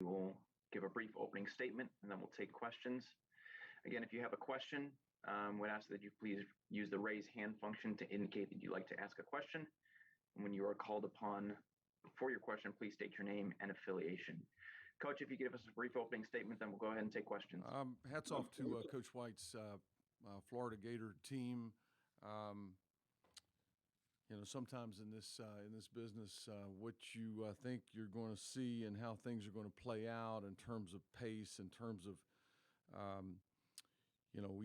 We'll give a brief opening statement, and then we'll take questions. Again, if you have a question, we'd ask that you please use the raise hand function to indicate that you'd like to ask a question. And when you are called upon for your question, please state your name and affiliation. Coach, if you give us a brief opening statement, then we'll go ahead and take questions. Hats off to Coach White's Florida Gator team. Sometimes in this business, what you think you're going to see and how things are going to play out in terms of pace, in terms of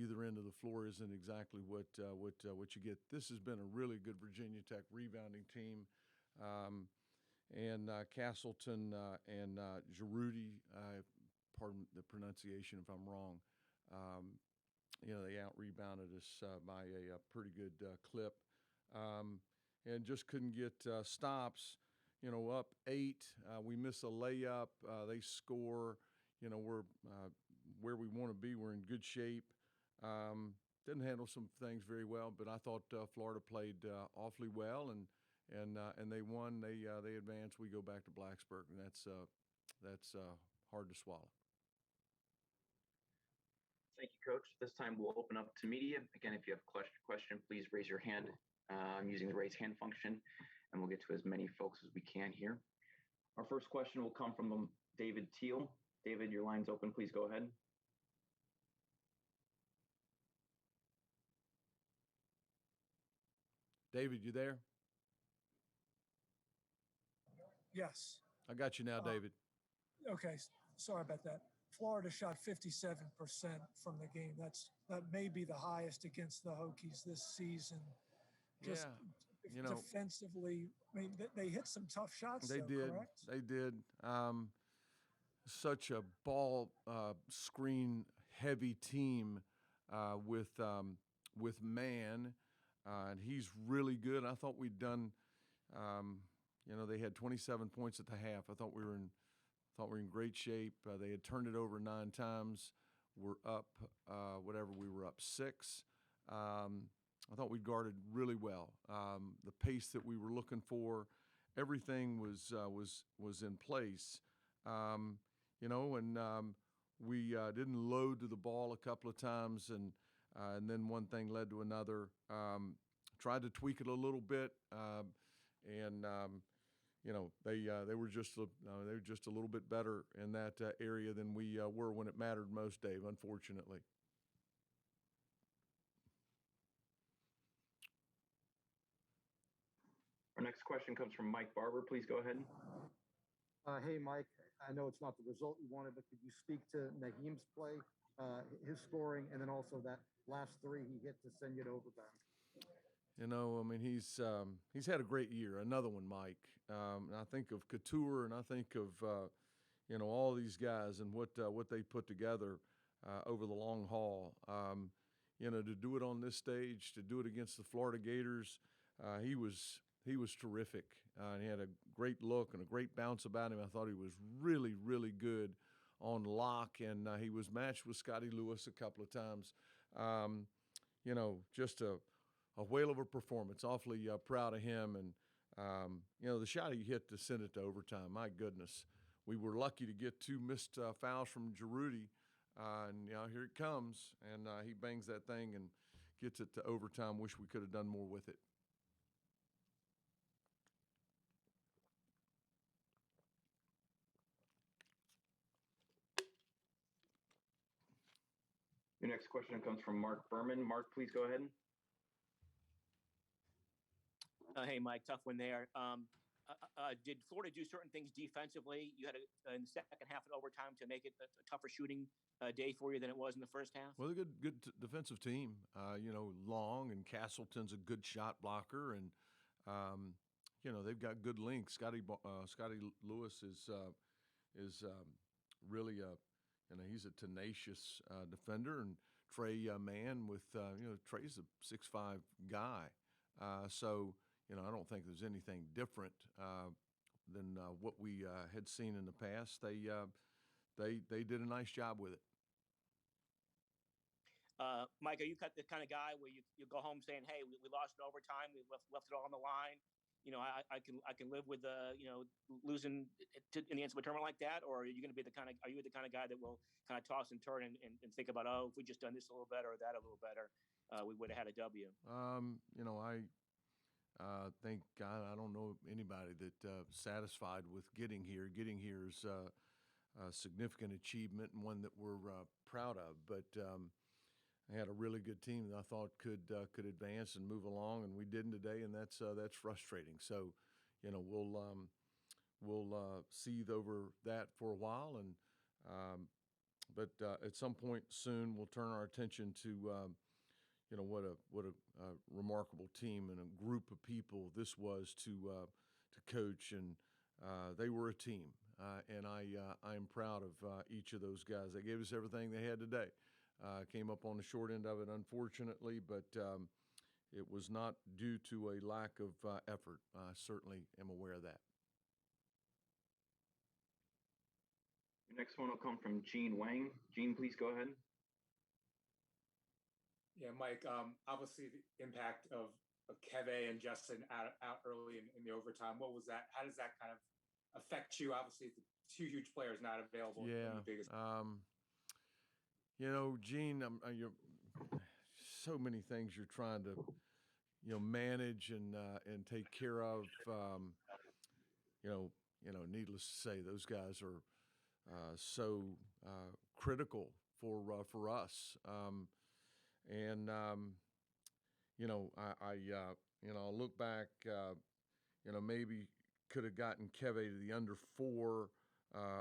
either end of the floor isn't exactly what you get. This has been a really good Virginia Tech rebounding team, and Castleton and Giroudi, pardon the pronunciation if I'm wrong. They out-rebounded us by a pretty good clip, and just couldn't get stops. Up 8, we miss a layup. They score. We're where we want to be. We're in good shape. Didn't handle some things very well, but I thought Florida played awfully well, and they won. They advanced. We go back to Blacksburg, and that's hard to swallow. Thank you, Coach. This time we'll open up to media. Again, if you have a question, please raise your hand using the raise hand function, and we'll get to as many folks as we can here. Our first question will come from David Teal. David, your line's open. Please go ahead. David, you there? Yes. I got you now, David. Okay. Sorry about that. Florida shot 57% from the game. That may be the highest against the Hokies this season. Just defensively, I mean, they hit some tough shots. They did. Correct? They did. Such a ball screen heavy team with Man, and he's really good. I thought we'd done. They had 27 points at the half. I thought we were in great shape. They had turned it over 9 times. We're up, we were up 6. I thought we guarded really well. The pace that we were looking for, everything was in place. We didn't load to the ball a couple of times, and then one thing led to another. Tried to tweak it a little bit, and they were just a little bit better in that area than we were when it mattered most, Dave, unfortunately. Our next question comes from Mike Barber. Please go ahead. Hey, Mike. I know it's not the result you wanted, but could you speak to Naheem's play, his scoring, and then also that last 3 he hit to send you to overtime? He's had a great year. Another one, Mike. And I think of Couture, and I think of all these guys and what they put together over the long haul. To do it on this stage, to do it against the Florida Gators, he was terrific. He had a great look and a great bounce about him. I thought he was really, really good on lock, and he was matched with Scotty Lewis a couple of times. Just a whale of a performance. Awfully proud of him. And, the shot he hit to send it to overtime, my goodness. We were lucky to get 2 missed fouls from Giroudi. And here it comes, and he bangs that thing and gets it to overtime. Wish we could have done more with it. Your next question comes from Mark Berman. Mark, please go ahead. Hey, Mike, tough one there. Did Florida do certain things defensively? You had in the second half of overtime to make it a tougher shooting day for you than it was in the first half? Well, they're a good defensive team. Long, and Castleton's a good shot blocker, and they've got good links. Scotty Lewis is really he's a tenacious defender, and Trey Mann with Trey's a 6'5" guy. So I don't think there's anything different than what we had seen in the past. They did a nice job with it. Mike, are you the kind of guy where you go home saying, hey, we lost in overtime, we left it all on the line, I can live with losing in the NCAA tournament like that, or are you going to be the kind of guy that will kind of toss and turn and think about, if we just done this a little better or that a little better, we would have had a W. I think I don't know anybody that satisfied with getting here. Getting here is a significant achievement and one that we're proud of. But I had a really good team that I thought could advance and move along, and we didn't today, and that's frustrating. So, we'll seethe over that for a while, and but at some point soon we'll turn our attention to what a remarkable team and a group of people this was to coach, and they were a team, and I am proud of each of those guys. They gave us everything they had today. Came up on the short end of it, unfortunately, but it was not due to a lack of effort. I certainly am aware of that. Your next one will come from Gene Wang. Gene, please go ahead. Yeah, Mike, obviously the impact of Keve and Justin out early in the overtime. What was that? How does that kind of affect you? Obviously, the two huge players not available. Yeah. In the biggest... Gene, you're so many things you're trying to, manage and take care of. Needless to say, those guys are so critical for us. I look back, maybe could have gotten Keve to the under 4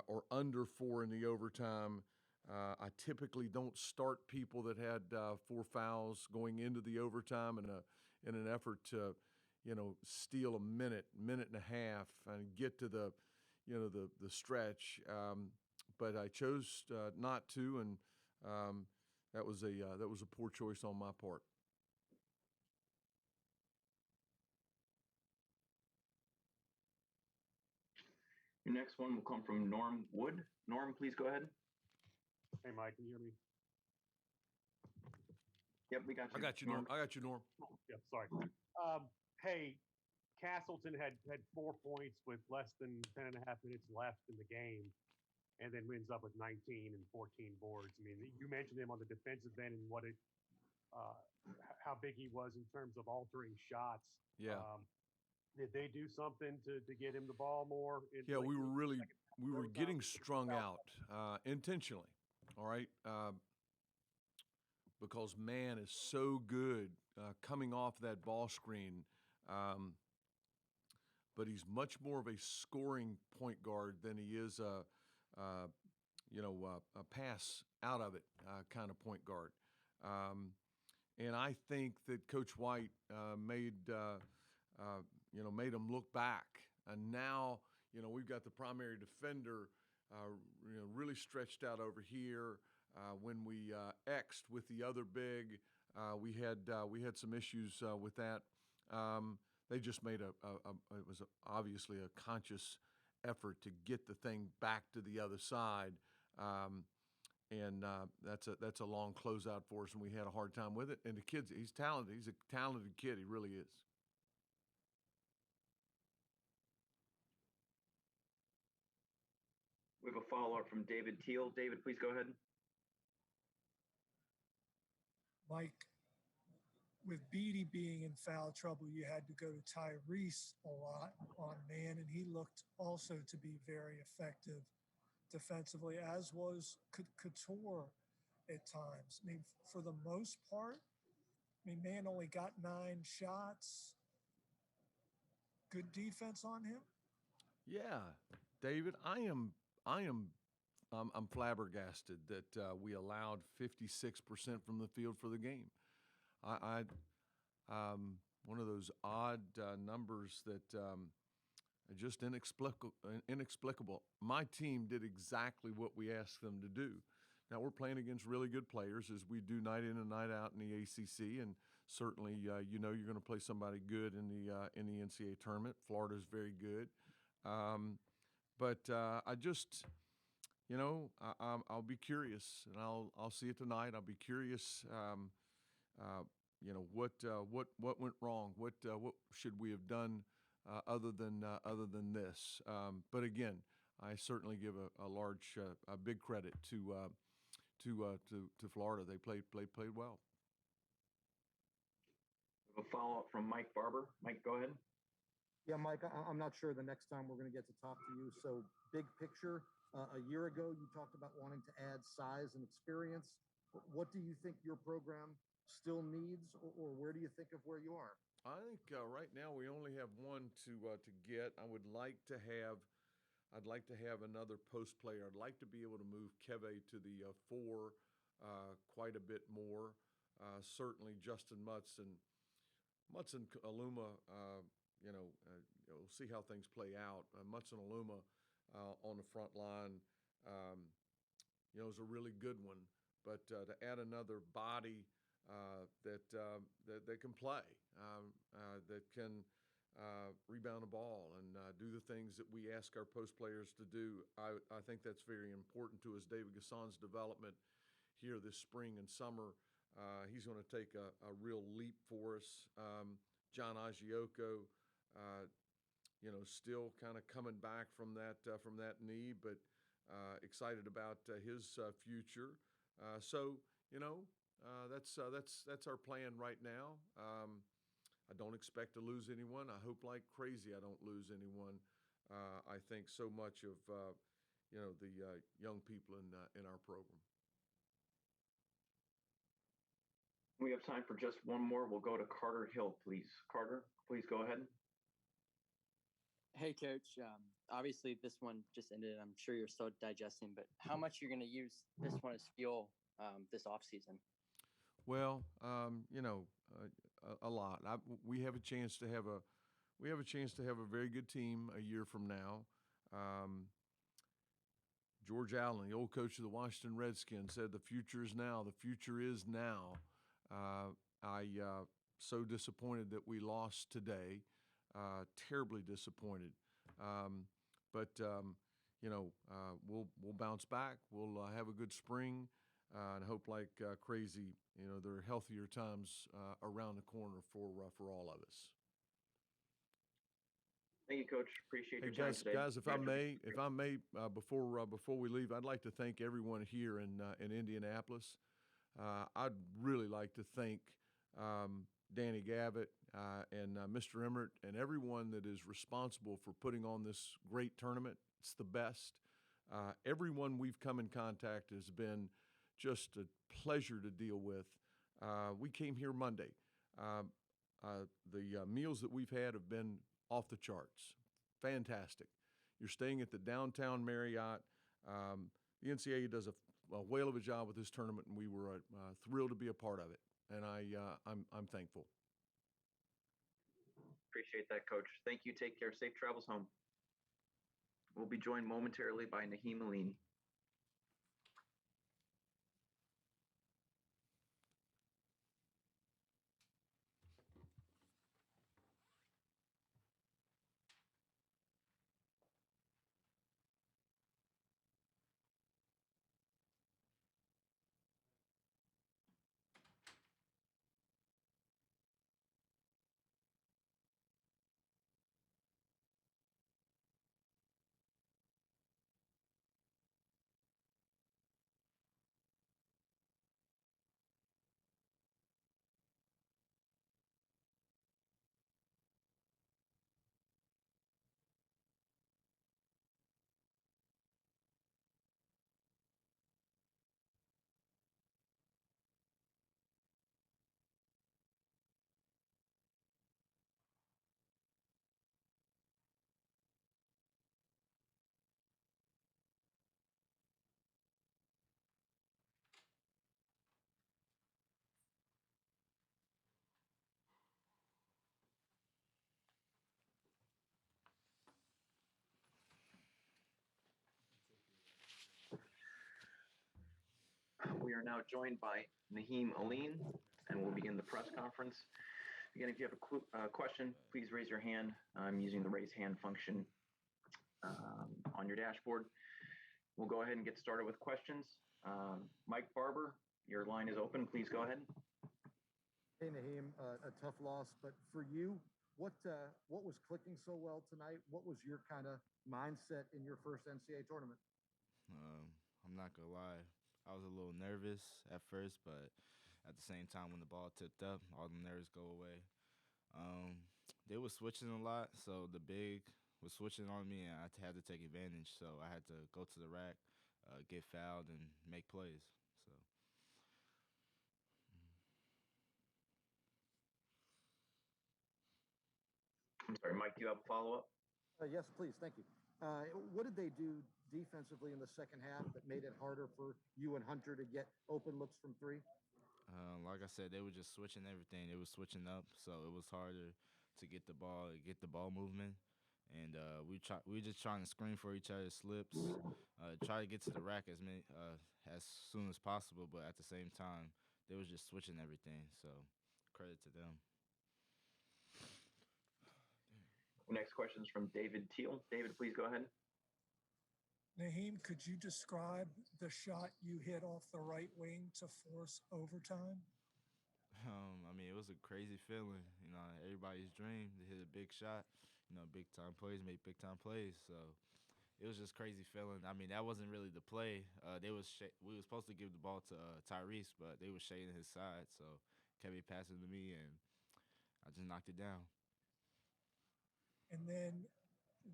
or under 4 in the overtime. I typically don't start people that had 4 fouls going into the overtime in an effort to, steal a minute and a half and get to the stretch. But I chose not to, and that was a poor choice on my part. Your next one will come from Norm Wood. Norm, please go ahead. Hey, Mike, can you hear me? Yep, we got you. I got you, Norm. Yep, sorry. Hey, Castleton had 4 points with less than 10 and a half minutes left in the game, and then ends up with 19 and 14 boards. I mean, you mentioned him on the defensive end and how big he was in terms of altering shots. Yeah. Did they do something to get him the ball more? Yeah, we were getting strung out intentionally. All right. Because man is so good coming off that ball screen. But he's much more of a scoring point guard than he is a pass out of it kind of point guard. And I think that Coach White made him look back. And now, we've got the primary defender really stretched out over here. When we X'd with the other big, we had some issues with that. They just made it was obviously a conscious effort to get the thing back to the other side. And that's a long closeout for us, and we had a hard time with it. And the kid's he's talented. He's a talented kid. He really is. We have a follow-up from David Teal. David, please go ahead. Mike, with Beatty being in foul trouble, you had to go to Tyrese a lot on man, and he looked also to be very effective defensively, as was Couture at times. I mean, for the most part, man only got 9 shots. Good defense on him. Yeah, David, I'm flabbergasted that we allowed 56% from the field for the game. I one of those odd numbers that are just inexplicable. My team did exactly what we asked them to do. Now, we're playing against really good players, as we do night in and night out in the ACC, and certainly you're going to play somebody good in the NCAA tournament. Florida's very good. But I just, I'll be curious, and I'll see it tonight. I'll be curious, what went wrong? What should we have done other than this. But again, I certainly give a big credit to Florida. They played well. A follow-up from Mike Barber. Mike, go ahead. Yeah, Mike, I'm not sure the next time we're going to get to talk to you. So big picture, a year ago, you talked about wanting to add size and experience. What do you think your program still needs, or where do you think of where you are? I think right now we only have one to get. I'd like to have another post player. I'd like to be able to move Keve to the 4 quite a bit more. Certainly Justin Mutz and Aluma, we'll see how things play out. Mutz and Aluma on the front line, is a really good one. But to add another body that can play, that can rebound the ball and do the things that we ask our post players to do, I think that's very important to us. David Gasson's development here this spring and summer, he's going to take a real leap for us. John Aggiocco, still kind of coming back from that knee, but excited about his future. That's our plan right now. I don't expect to lose anyone. I hope like crazy I don't lose anyone. I think so much of the young people in our program. We have time for just one more. We'll go to Carter Hill, please. Carter, please go ahead. Hey, Coach. Obviously, this one just ended. I'm sure you're still digesting, but how much you're going to use this one as fuel this offseason? Well, a lot. We have a chance to have a very good team a year from now. George Allen, the old coach of the Washington Redskins, said the future is now. The future is now. I so disappointed that we lost today. Terribly disappointed. But we'll bounce back. We'll have a good spring, and hope like crazy. There are healthier times around the corner for all of us. Thank you, Coach. Appreciate your time today. Guys, if I may, before we leave, I'd like to thank everyone here in Indianapolis. I'd really like to thank Danny Gavitt and Mr. Emmert and everyone that is responsible for putting on this great tournament. It's the best. Everyone we've come in contact has been just a pleasure to deal with. We came here Monday. The meals that we've had have been off the charts. Fantastic. You're staying at the downtown Marriott. The NCAA does a whale of a job with this tournament, and we were thrilled to be a part of it. And I'm thankful. Appreciate that, Coach. Thank you. Take care. Safe travels home. We'll be joined momentarily by Naheem Aline. We are now joined by Naheem Aline, and we'll begin the press conference. Again, if you have a question, please raise your hand. I'm using the raise hand function on your dashboard. We'll go ahead and get started with questions. Mike Barber, your line is open. Please go ahead. Hey, Naheem, a tough loss, but for you, what was clicking so well tonight? What was your kind of mindset in your first NCAA tournament? I'm not gonna lie, I was a little nervous at first, but at the same time, when the ball tipped up, all the nerves go away. Um, they were switching a lot, so the big was switching on me, and I had to take advantage. So I had to go to the rack, get fouled, and make plays. So I'm sorry, Mike, do you have a follow-up? Yes, please. Thank you. What did they do defensively in the second half that made it harder for you and Hunter to get open looks from three? like I said, they were just switching everything. They were switching up, so it was harder to get the ball movement. And we were just trying to screen for each other's slips, try to get to the rack as soon as possible. But at the same time, they was just switching everything. So credit to them. Next question is from David Teal. David, please go ahead. Naheem, could you describe the shot you hit off the right wing to force overtime? I mean, it was a crazy feeling. You know, everybody's dream to hit a big shot. You know, big time plays make big time plays. So it was just crazy feeling. I mean, that wasn't really the play. We were supposed to give the ball to Tyrese, but they were shading his side, so kept it passing to me, and I just knocked it down. And then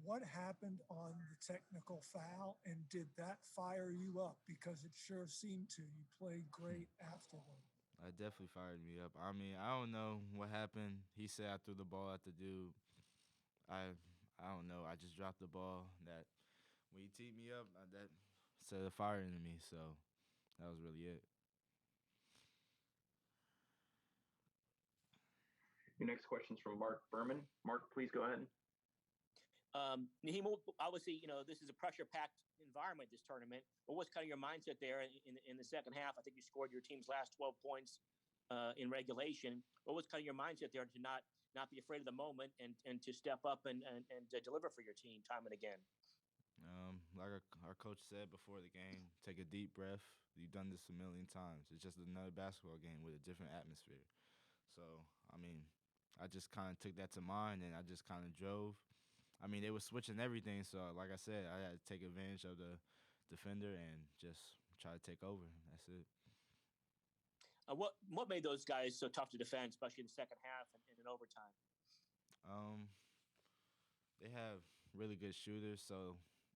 what happened on the technical foul, and did that fire you up? Because it sure seemed to. You played great afterward. That definitely fired me up. I mean, I don't know what happened. He said I threw the ball at the dude. I don't know. I just dropped the ball. That when he teed me up, that set a fire into me. So that was really it. Your next question is from Mark Berman. Mark, please go ahead. Naheem, obviously, this is a pressure-packed environment, this tournament. What was kind of your mindset there in the second half? I think you scored your team's last 12 points in regulation. What was kind of your mindset there to not be afraid of the moment and to step up and deliver for your team time and again? Like our coach said before the game, take a deep breath. You've done this a million times. It's just another basketball game with a different atmosphere. So, I mean, I just kind of took that to mind, and I just kind of drove. I mean, they were switching everything, so like I said, I had to take advantage of the defender and just try to take over. That's it. What made those guys so tough to defend, especially in the second half and in overtime? They have really good shooters,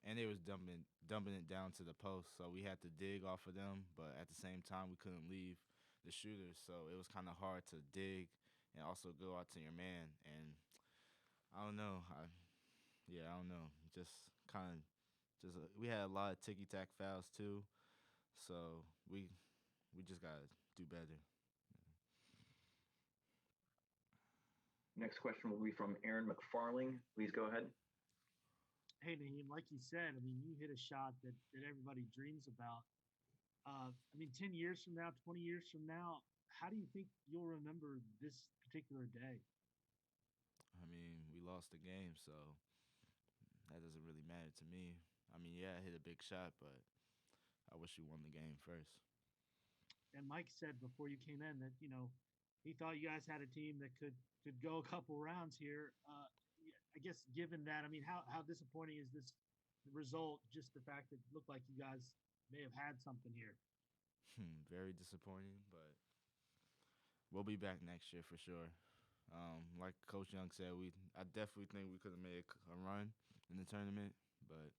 and they was dumping it down to the post, so we had to dig off of them. But at the same time, we couldn't leave the shooters, so it was kind of hard to dig and also go out to your man. And I don't know. I don't know. We had a lot of ticky tack fouls too, so we just gotta do better. Next question will be from Aaron McFarling. Please go ahead. Hey, Naheem, like you said, I mean, you hit a shot that everybody dreams about. I mean, 10 years from now, 20 years from now, how do you think you'll remember this particular day? I mean, we lost the game, so that doesn't really matter to me. I mean, yeah, I hit a big shot, but I wish we won the game first. And Mike said before you came in that, he thought you guys had a team that could go a couple rounds here. I guess given that, I mean, how disappointing is this result? Just the fact that it looked like you guys may have had something here. Very disappointing, but we'll be back next year for sure. Like Coach Young said, I definitely think we could have made a run in the tournament, but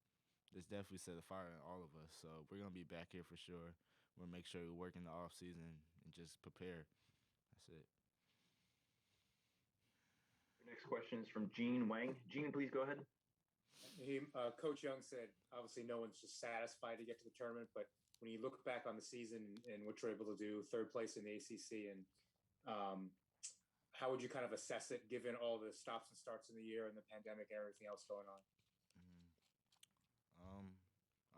this definitely set a fire in all of us. So we're gonna be back here for sure. We'll make sure we work in the off season and just prepare. That's it. Your next question is from Gene Wang. Gene, please go ahead. Coach Young said, obviously, no one's just satisfied to get to the tournament, but when you look back on the season and what you're able to do, third place in the ACC, and how would you kind of assess it given all the stops and starts in the year and the pandemic and everything else going on?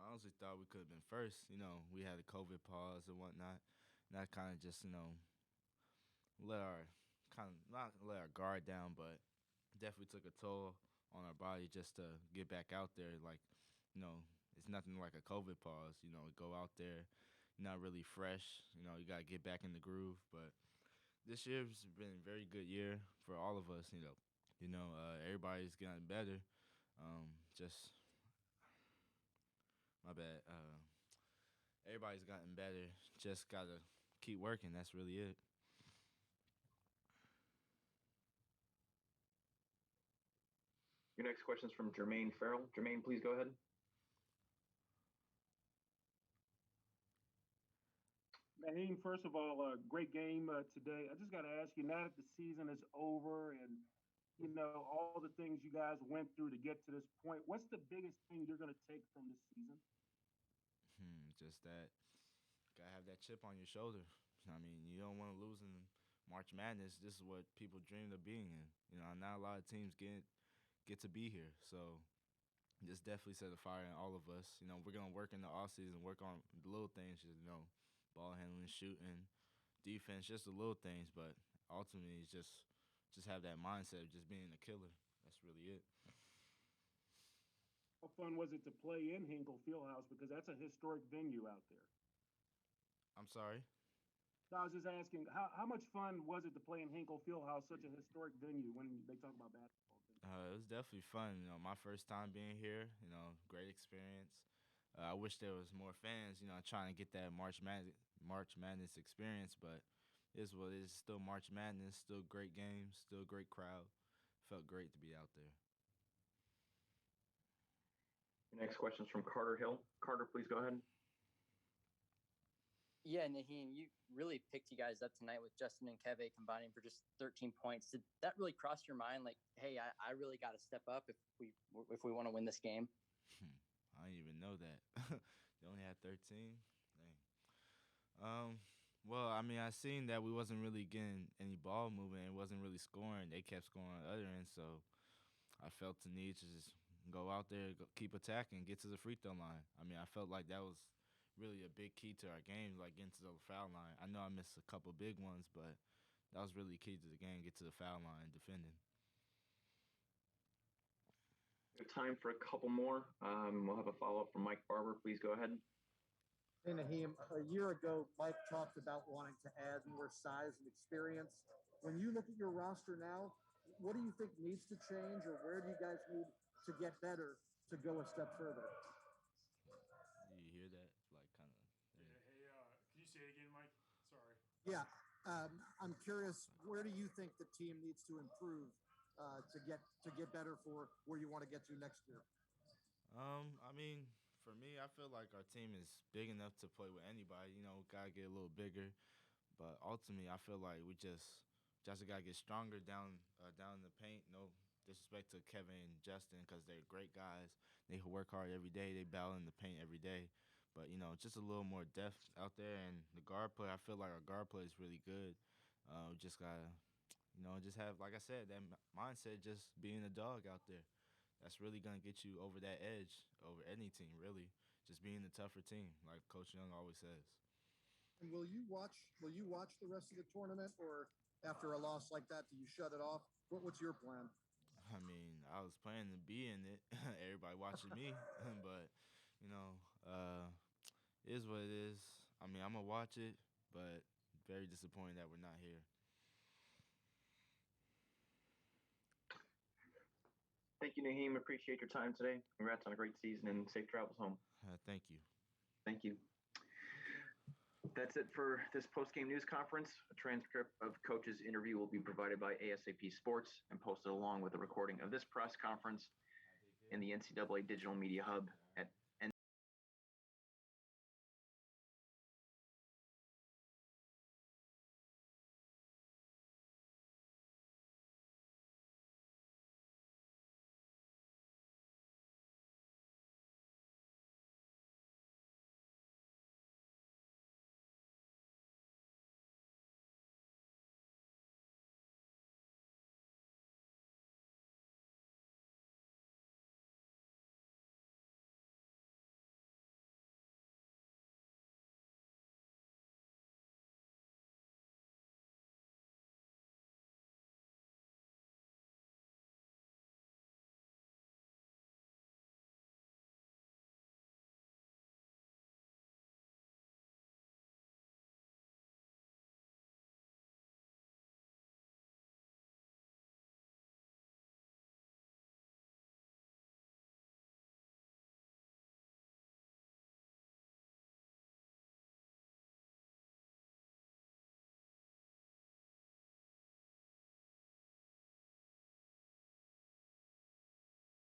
I honestly thought we could have been first. You know, we had a COVID pause and whatnot, and that kind of just, not let our guard down, but definitely took a toll on our body just to get back out there. Like, it's nothing like a COVID pause. Go out there, not really fresh. You got to get back in the groove. But this year's been a very good year for all of us. Everybody's getting better. Just my bad. Everybody's gotten better. Just gotta keep working. That's really it. Your next question is from Jermaine Farrell. Jermaine, please go ahead. Naheem, first of all, great game today. I just got to ask you, now that the season is over and, all the things you guys went through to get to this point, what's the biggest thing you're going to take from this season? Just that, gotta have that chip on your shoulder. I mean, you don't want to lose in March Madness. This is what people dreamed of being in. Not a lot of teams get to be here. So this definitely set a fire in all of us. We're going to work in the offseason, work on the little things, ball handling, shooting, defense, just the little things. But ultimately, it's just have that mindset of just being a killer. That's really it. How fun was it to play in Hinkle Fieldhouse? Because that's a historic venue out there. I'm sorry? So I was just asking, how much fun was it to play in Hinkle Fieldhouse, such a historic venue, when they talk about basketball? It was definitely fun. My first time being here, great experience. I wish there was more fans, trying to get that March Madness experience, but it is what it is. Still March Madness, still great games, still great crowd. Felt great to be out there. Your next question is from Carter Hill. Carter, please go ahead. Yeah, Naheem, you really picked you guys up tonight with Justin and Keve combining for just 13 points. Did that really cross your mind? Like, hey, I really got to step up if we want to win this game. I didn't even know that. They only had 13. Dang. Well, I mean, I seen that we wasn't really getting any ball movement. It wasn't really scoring. They kept scoring on the other end, so I felt the need to just go out there, keep attacking, get to the free throw line. I mean, I felt like that was really a big key to our game, like getting to the foul line. I know I missed a couple big ones, but that was really key to the game, get to the foul line and defending. We have time for a couple more. We'll have a follow-up from Mike Barber. Please go ahead. Hey, Naheem, a year ago, Mike talked about wanting to add more size and experience. When you look at your roster now, what do you think needs to change, or where do you guys need to get better to go a step further? You hear that? Like, kind of. Yeah. Hey, can you say it again, Mike? Sorry. Yeah. I'm curious, where do you think the team needs to improve to get better for where you want to get to next year? I mean, for me, I feel like our team is big enough to play with anybody. Gotta get a little bigger. But ultimately, I feel like we just gotta get stronger down in the paint. No disrespect to Kevin and Justin, because they're great guys. They work hard every day. They battle in the paint every day. But just a little more depth out there. And the guard play, I feel like our guard play is really good. Just gotta, just have, like I said, that mindset, just being a dog out there. That's really gonna get you over that edge over any team, really. Just being the tougher team, like Coach Young always says. And will you watch the rest of the tournament, or after a loss like that, do you shut it off? What's your plan? I mean, I was planning to be in it. Everybody watching me, but it is what it is. I mean, I'm gonna watch it, but very disappointed that we're not here. Thank you, Naheem. Appreciate your time today. Congrats on a great season and safe travels home. Thank you. Thank you. That's it for this post-game news conference. A transcript of Coach's interview will be provided by ASAP Sports and posted along with a recording of this press conference in the NCAA Digital Media Hub at